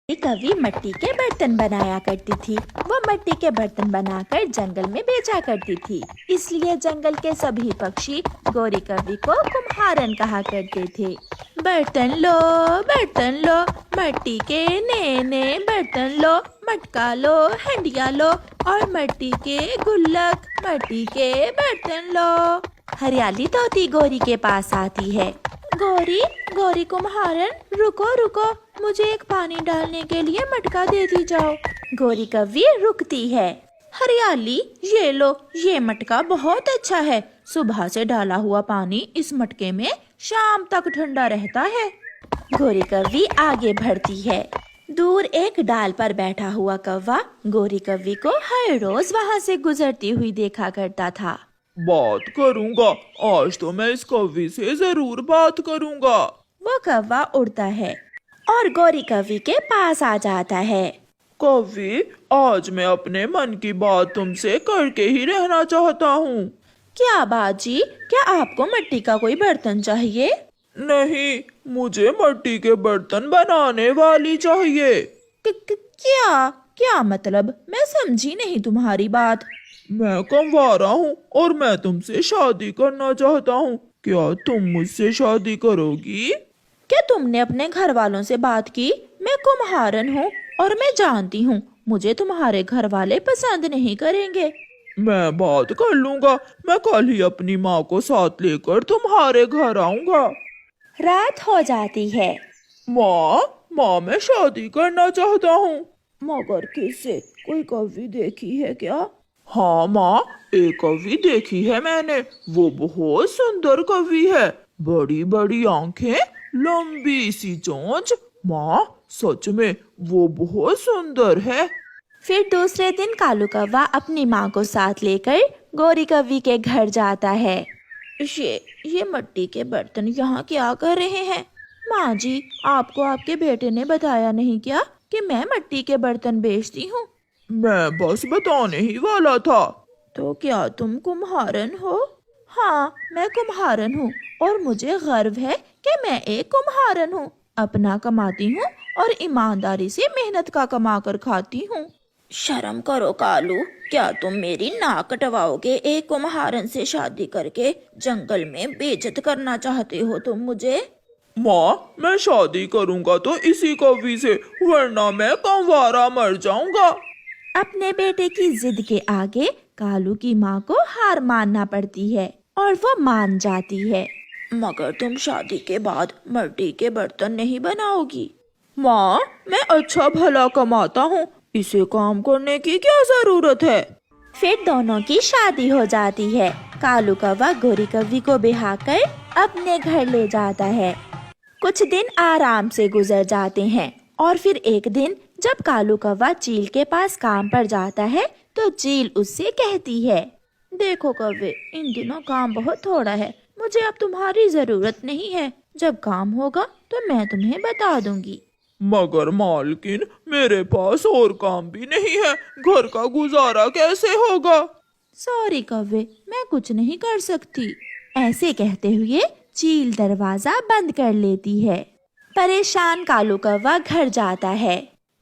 कवि मट्टी के बर्तन बनाया करती थी। वो मट्टी के बर्तन बनाकर जंगल में बेचा करती थी। इसलिए जंगल के सभी पक्षी गौरी कवि को कुम्हारन कहा करते थे। बर्तन लो, मट्टी के नए बर्तन लो, मटका लो, हंडिया लो और मट्टी के गुल्लक, मट्टी के बर्तन लो। हरियाली तोती गौरी के पास आती है। गौरी कुम्हारन, रुको, मुझे एक पानी डालने के लिए मटका देती जाओ। गौरी कवि रुकती है। हरियाली, ये लो, ये मटका बहुत अच्छा है। सुबह से डाला हुआ पानी इस मटके में शाम तक ठंडा रहता है। गौरी कवि आगे बढ़ती है। दूर एक डाल पर बैठा हुआ कौवा गौरी कवि को हर रोज वहाँ से गुजरती हुई देखा करता था। बात करूंगा, आज तो मैं इस कवि से जरूर बात करूंगा। वो कौवा उड़ता है और गौरी कवि के पास आ जाता है। कवि, आज मैं अपने मन की बात तुमसे करके ही रहना चाहता हूँ। क्या बात जी, क्या आपको मिट्टी का कोई बर्तन चाहिए? नहीं, मुझे मिट्टी के बर्तन बनाने वाली चाहिए। क्या मतलब? मैं समझी नहीं तुम्हारी बात। मैं कंवारा हूँ और मैं तुमसे शादी करना चाहता हूँ। क्या तुम मुझसे शादी करोगी? क्या तुमने अपने घर वालों से बात की? मैं कुम्हारन हूँ और मैं जानती हूँ मुझे तुम्हारे घर वाले पसंद नहीं करेंगे। मैं बात कर लूंगा। मैं कल ही अपनी माँ को साथ लेकर तुम्हारे घर आऊंगा। रात हो जाती है। माँ, मैं शादी करना चाहता हूँ। मगर किससे? कोई कवि देखी है क्या? हाँ माँ, एक कवि देखी है मैंने। वो बहुत सुंदर कवि है। बड़ी बड़ी आंखें, लंबी सी चोंच। माँ, सच में वो बहुत सुंदर है। फिर दूसरे दिन कालू कौवा अपनी माँ को साथ लेकर गौरी कवि के घर जाता है। ये मिट्टी के बर्तन यहाँ क्या कर रहे हैं? माँ जी, आपको आपके बेटे ने बताया नहीं क्या कि मैं मिट्टी के बर्तन बेचती हूँ? मैं बस बताने ही वाला था। तो क्या तुम कुम्हारन हो? हाँ, मैं कुम्हारन हूँ और मुझे गर्व है कि मैं एक कुम्हारन हूँ। अपना कमाती हूँ और ईमानदारी से मेहनत का कमा कर खाती हूँ। शर्म करो कालू, क्या तुम मेरी नाक कटवाओगे? एक कुम्हारन से शादी करके जंगल में बेइज्जत करना चाहते हो तुम मुझे? माँ, मैं शादी करूँगा तो इसी कवि से, वरना मैं कंवारा मर जाऊंगा। अपने बेटे की जिद के आगे कालू की माँ को हार मानना पड़ती है और वो मान जाती है। मगर तुम शादी के बाद मिट्टी के बर्तन नहीं बनाओगी? माँ, मैं अच्छा भला कमाता हूँ, इसे काम करने की क्या जरूरत है? फिर दोनों की शादी हो जाती है। कालू कौवा गौरी कवि को बिहाकर अपने घर ले जाता है। कुछ दिन आराम से गुजर जाते हैं और फिर एक दिन जब कालू कौवा चील के पास काम पर जाता है तो चील उससे कहती है, देखो कौवे, इन दिनों काम बहुत थोड़ा है, मुझे अब तुम्हारी जरूरत नहीं है। जब काम होगा तो मैं तुम्हें बता दूंगी। मगर मालकिन, मेरे पास और काम भी नहीं है, घर का गुजारा कैसे होगा? सॉरी कौवे, मैं कुछ नहीं कर सकती। ऐसे कहते हुए चील दरवाजा बंद कर लेती है। परेशान कालू कौवा घर जाता है।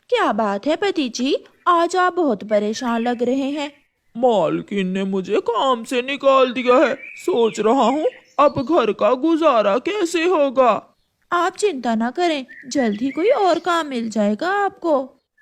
क्या बात है पति जी, आज आप बहुत परेशान लग रहे हैं। मालकिन ने मुझे काम से निकाल दिया है। सोच रहा हूँ अब घर का गुजारा कैसे होगा। आप चिंता न करें, जल्द ही कोई और काम मिल जाएगा आपको।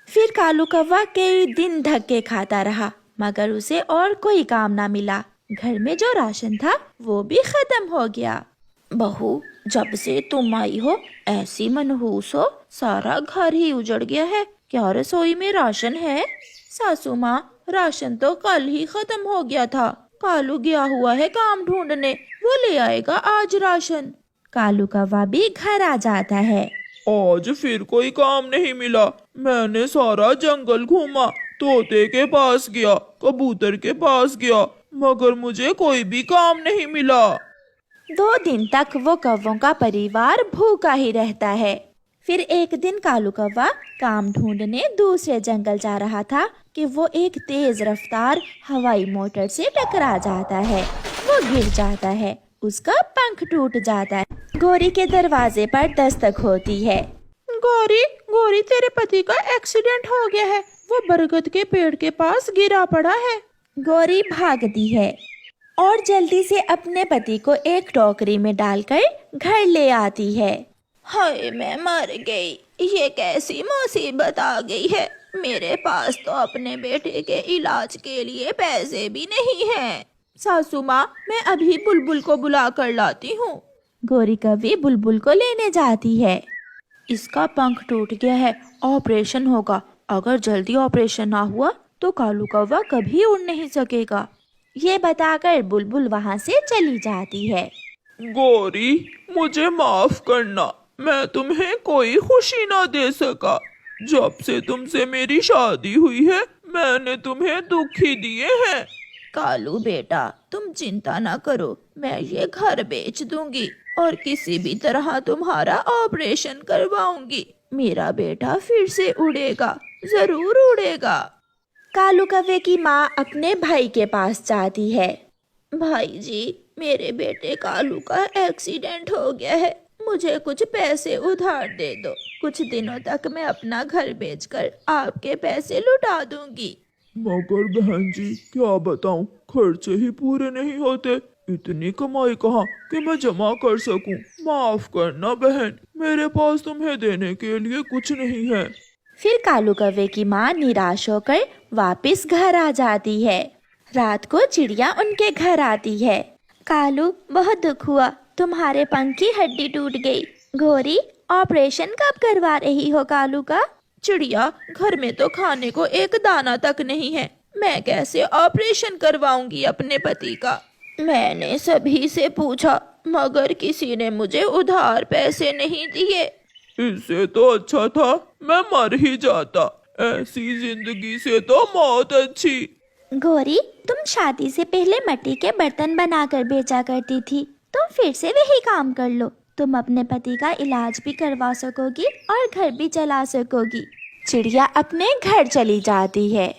फिर कालू कौवा कई दिन धक्के खाता रहा मगर उसे और कोई काम ना मिला। घर में जो राशन था वो भी खत्म हो गया। बहू, जब से तुम आई हो ऐसी मनहूस हो, सारा घर ही उजड़ गया है। क्या रसोई में राशन है? सासू माँ, राशन तो कल ही खत्म हो गया था। कालू गया हुआ है काम ढूंढने, वो ले आएगा आज राशन। कालू कौवा भी घर आ जाता है। आज फिर कोई काम नहीं मिला। मैंने सारा जंगल घूमा, तोते के पास गया, कबूतर के पास गया, मगर मुझे कोई भी काम नहीं मिला। 2 दिन तक वो कौवों का परिवार भूखा ही रहता है। फिर एक दिन कालू कौवा काम ढूंढने दूसरे जंगल जा रहा था कि वो एक तेज रफ्तार हवाई मोटर से टकरा जाता है। वो गिर जाता है, उसका पंख टूट जाता है। गौरी के दरवाजे पर दस्तक होती है। गौरी गौरी तेरे पति का एक्सीडेंट हो गया है, वो बरगद के पेड़ के पास गिरा पड़ा है। गौरी भागती है और जल्दी से अपने पति को एक टोकरी में डालकर घर ले आती है। हाय मैं मर गई, ये कैसी मुसीबत आ गई है। मेरे पास तो अपने बेटे के इलाज के लिए पैसे भी नहीं हैं। सासू माँ, मैं अभी बुलबुल को बुला कर लाती हूँ। गौरी कव्वी बुलबुल को लेने जाती है। इसका पंख टूट गया है, ऑपरेशन होगा। अगर जल्दी ऑपरेशन ना हुआ तो कालू कौवा कभी उड़ नहीं सकेगा। ये बताकर बुलबुल वहाँ से चली जाती है। गौरी मुझे माफ करना, मैं तुम्हें कोई खुशी ना दे सका। जब से तुमसे मेरी शादी हुई है मैंने तुम्हें दुख ही दिए हैं। कालू बेटा तुम चिंता ना करो, मैं ये घर बेच दूंगी और किसी भी तरह तुम्हारा ऑपरेशन करवाऊंगी। मेरा बेटा फिर से उड़ेगा, जरूर उड़ेगा। कालू कौवे की माँ अपने भाई के पास जाती है। भाई जी, मेरे बेटे कालू का एक्सीडेंट हो गया है, मुझे कुछ पैसे उधार दे दो। कुछ दिनों तक मैं अपना घर बेचकर आपके पैसे लौटा दूंगी। मगर बहन जी क्या बताऊं, खर्चे ही पूरे नहीं होते। इतनी कमाई कहाँ कि मैं जमा कर सकूं। माफ करना बहन, मेरे पास तुम्हें देने के लिए कुछ नहीं है। फिर कालू कौवे की माँ निराश होकर वापस घर आ जाती है। रात को चिड़िया उनके घर आती है। कालू बहुत दुख हुआ, तुम्हारे पंख की हड्डी टूट गई। गौरी ऑपरेशन कब करवा रही हो कालू का? चिड़िया, घर में तो खाने को एक दाना तक नहीं है, मैं कैसे ऑपरेशन करवाऊंगी अपने पति का। मैंने सभी से पूछा मगर किसी ने मुझे उधार पैसे नहीं दिए। इससे तो अच्छा था मैं मर ही जाता, ऐसी जिंदगी से तो मौत अच्छी। गौरी, तुम शादी से पहले मिट्टी के बर्तन बनाकर बेचा करती थी, तुम फिर से वही काम कर लो। तुम अपने पति का इलाज भी करवा सकोगी और घर भी चला सकोगी। चिड़िया अपने घर चली जाती है।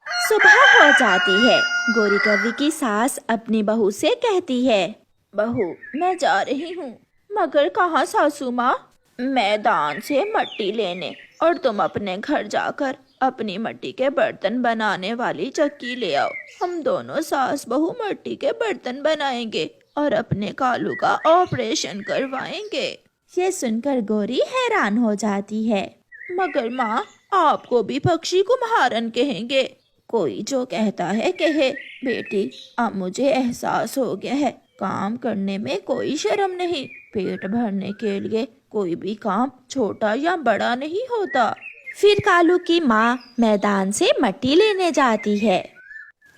सुबह हो जाती है। गौरी कौवी की सास अपनी बहू से कहती है, बहू मैं जा रही हूँ। मगर कहाँ सासू माँ? मैदान से मिट्टी लेने, और तुम अपने घर जाकर अपनी मिट्टी के बर्तन बनाने वाली चक्की ले आओ। हम दोनों सास बहू मिट्टी के बर्तन बनाएंगे और अपने कालू का ऑपरेशन करवाएंगे। ये सुनकर गौरी हैरान हो जाती है। मगर माँ, आपको भी पक्षी कुम्हारन कहेंगे। कोई जो कहता है कहे। बेटी, अब मुझे एहसास हो गया है, काम करने में कोई शर्म नहीं। पेट भरने के लिए कोई भी काम छोटा या बड़ा नहीं होता। फिर कालू की माँ मैदान से मिट्टी लेने जाती है।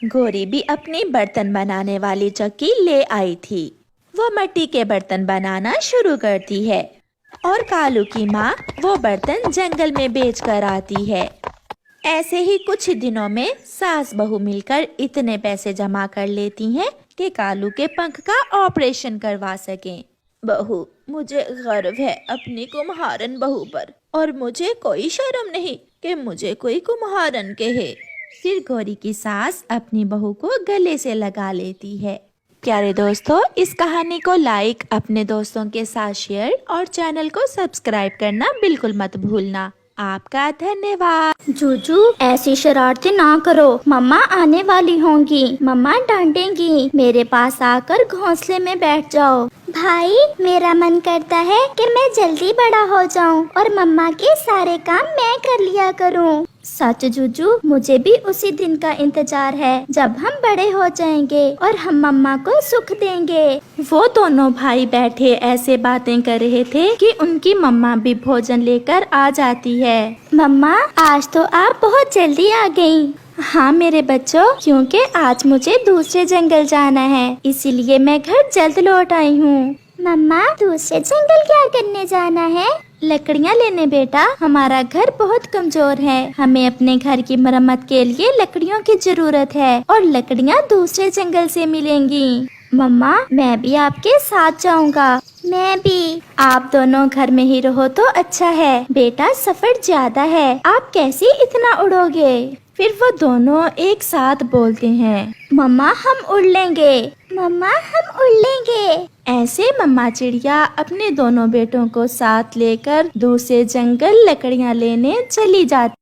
गौरी भी अपनी बर्तन बनाने वाली चक्की ले आई थी। वो मिट्टी के बर्तन बनाना शुरू करती है और कालू की माँ वो बर्तन जंगल में बेच कर आती है। ऐसे ही कुछ दिनों में सास बहू मिलकर इतने पैसे जमा कर लेती हैं कि कालू के पंख का ऑपरेशन करवा सकें। बहू, मुझे गर्व है अपनी कुम्हारन बहू पर, और मुझे कोई शर्म नहीं कि मुझे कोई कुम्हारन कहे। फिर गौरी की सास अपनी बहू को गले से लगा लेती है। प्यारे दोस्तों, इस कहानी को लाइक, अपने दोस्तों के साथ शेयर और चैनल को सब्सक्राइब करना बिल्कुल मत भूलना। आपका धन्यवाद। जूजू, ऐसी शरारतें ना करो, मम्मा आने वाली होंगी, मम्मा डांटेंगी। मेरे पास आकर घोंसले में बैठ जाओ। भाई, मेरा मन करता है कि मैं जल्दी बड़ा हो जाऊं और मम्मा के सारे काम मैं कर लिया करूं। सच जूजू, मुझे भी उसी दिन का इंतजार है जब हम बड़े हो जाएंगे और हम मम्मा को सुख देंगे। वो दोनों भाई बैठे ऐसे बातें कर रहे थे कि उनकी मम्मा भी भोजन लेकर आ जाती है। मम्मा, आज तो आप बहुत जल्दी आ गयी। हाँ मेरे बच्चों, क्योंकि आज मुझे दूसरे जंगल जाना है, इसीलिए मैं घर जल्द लौट आई हूँ। मम्मा, दूसरे जंगल क्या करने जाना है? लकड़ियाँ लेने बेटा, हमारा घर बहुत कमजोर है, हमें अपने घर की मरम्मत के लिए लकड़ियों की जरूरत है और लकड़ियाँ दूसरे जंगल से मिलेंगी। मम्मा, मैं भी आपके साथ जाऊंगा। मैं भी। आप दोनों घर में ही रहो तो अच्छा है। बेटा सफर ज्यादा है, आप कैसे इतना उड़ोगे? फिर वो दोनों एक साथ बोलते हैं, मम्मा हम उड़ लेंगे। मम्मा हम उड़ लेंगे। ऐसे मम्मा चिड़िया अपने दोनों बेटों को साथ लेकर दूसरे जंगल लकड़ियाँ लेने चली जाती।